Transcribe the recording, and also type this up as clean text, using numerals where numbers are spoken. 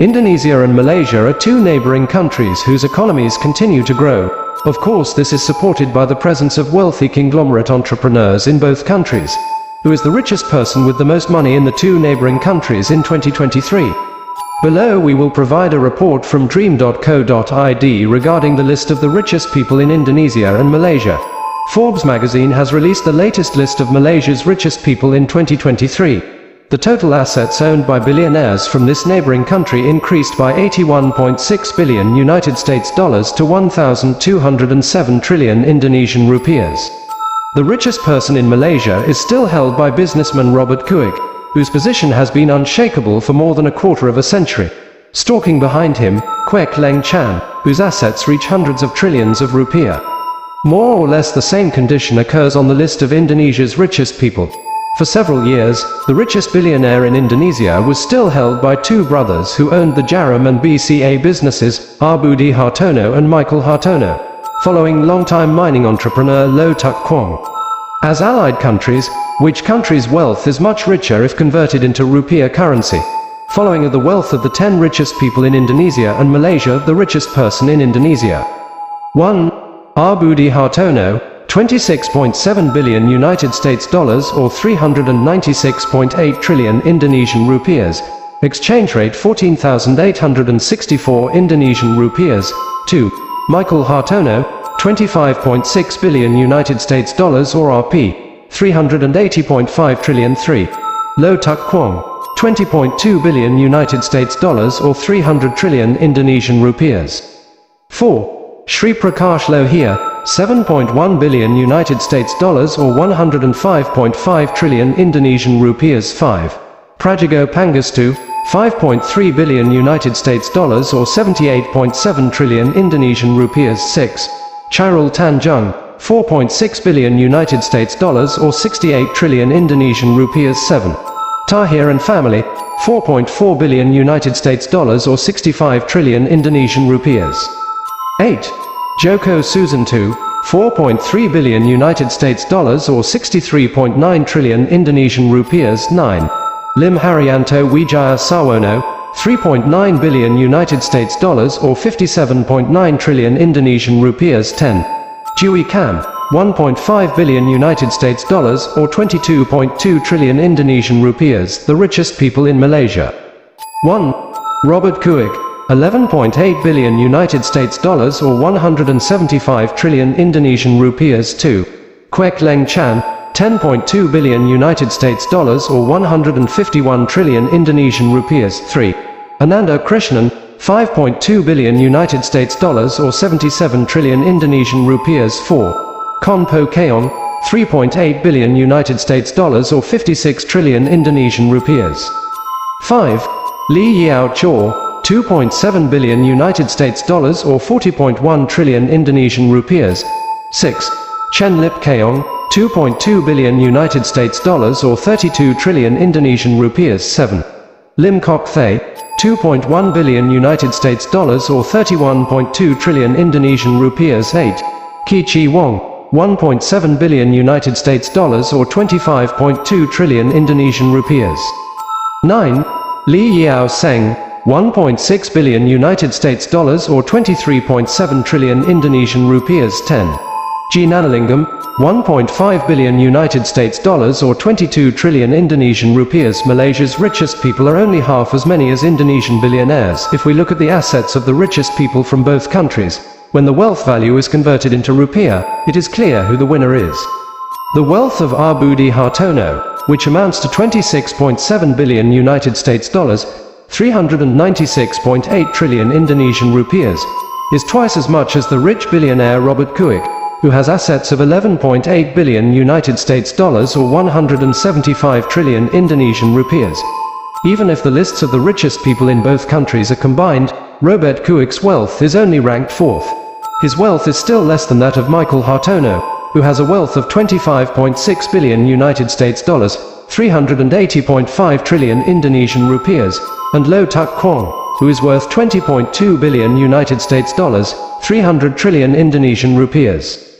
Indonesia and Malaysia are two neighboring countries whose economies continue to grow. Of course, this is supported by the presence of wealthy conglomerate entrepreneurs in both countries. Who is the richest person with the most money in the two neighboring countries in 2023? Below we will provide a report from dream.co.id regarding the list of the richest people in Indonesia and Malaysia. Forbes magazine has released the latest list of Malaysia's richest people in 2023. The total assets owned by billionaires from this neighboring country increased by 81.6 billion United States dollars to 1,207 trillion Indonesian rupiahs. The richest person in Malaysia is still held by businessman Robert Kuik, whose position has been unshakable for more than a quarter of a century. Stalking behind him, Kwek Leng Chan, whose assets reach hundreds of trillions of rupiah. More or less the same condition occurs on the list of Indonesia's richest people. For several years, the richest billionaire in Indonesia was still held by two brothers who owned the Jarum and BCA businesses, Budi Hartono and Michael Hartono, following longtime mining entrepreneur Loh Tuk Kwong. As allied countries, which country's wealth is much richer if converted into rupiah currency? Following the wealth of the 10 richest people in Indonesia and Malaysia, the richest person in Indonesia. 1. Budi Hartono, 26.7 billion United States dollars or 396.8 trillion Indonesian rupiahs, exchange rate 14,864 Indonesian rupiahs. 2. Michael Hartono, 25.6 billion United States dollars or Rp, 380.5 trillion. 3. Loh Tuk Kwong, 20.2 billion United States dollars or 300 trillion Indonesian rupiahs. 4. Sri Prakash Lohia, 7.1 billion United States dollars or 105.5 trillion Indonesian rupiahs. 5. Prajigo Pangestu, 5.3 billion United States dollars or 78.7 trillion Indonesian rupiahs. 6. Chairul Tanjung, 4.6 billion United States dollars or 68 trillion Indonesian rupiahs. 7. Tahir and family, 4.4 billion United States dollars or 65 trillion Indonesian rupiahs. 8. Joko Susanto, 4.3 billion United States dollars or 63.9 trillion Indonesian rupiahs. 9. Lim Haryanto Wijaya Sawono, 3.9 billion United States dollars or 57.9 trillion Indonesian rupiahs. 10. Dewey Kam, 1.5 billion United States dollars or 22.2 trillion Indonesian rupiahs, the richest people in Malaysia. 1. Robert Kuik, 11.8 billion United States dollars or 175 trillion Indonesian rupiahs. 2. Kwek Leng Chan, 10.2 billion United States dollars or 151 trillion Indonesian rupiahs. 3. Ananda Krishnan, 5.2 billion United States dollars or 77 trillion Indonesian rupiahs. 4. Kon Po Keong, 3.8 billion United States dollars or 56 trillion Indonesian rupiahs. 5. Lee Yao Chaw, 2.7 billion United States dollars or 40.1 trillion Indonesian rupiahs. 6. Chen Lip Keong, 2.2 billion United States dollars or 32 trillion Indonesian rupiahs. 7. Lim Kok Thay, 2.1 billion United States dollars or 31.2 trillion Indonesian rupiahs. 8. Ki Chi Wong, 1.7 billion United States dollars or 25.2 trillion Indonesian rupiahs. 9. Lee Yao Seng, 1.6 billion United States dollars or 23.7 trillion Indonesian rupiahs. 10. G. Nanalingam, 1.5 billion United States dollars or 22 trillion Indonesian rupiahs. Malaysia's richest people are only half as many as Indonesian billionaires. If we look at the assets of the richest people from both countries, when the wealth value is converted into rupiah, it is clear who the winner is. The wealth of Budi Hartono, which amounts to 26.7 billion United States dollars, 396.8 trillion Indonesian rupiahs, is twice as much as the rich billionaire Robert Kuik, who has assets of 11.8 billion United States dollars or 175 trillion Indonesian rupiahs. Even if the lists of the richest people in both countries are combined, Robert Kuik's wealth is only ranked 4th. His wealth is still less than that of Michael Hartono, who has a wealth of 25.6 billion United States dollars, 380.5 trillion Indonesian rupiahs, and Loh Tuk Kwong, who is worth 20.2 billion United States dollars, 300 trillion Indonesian rupiahs.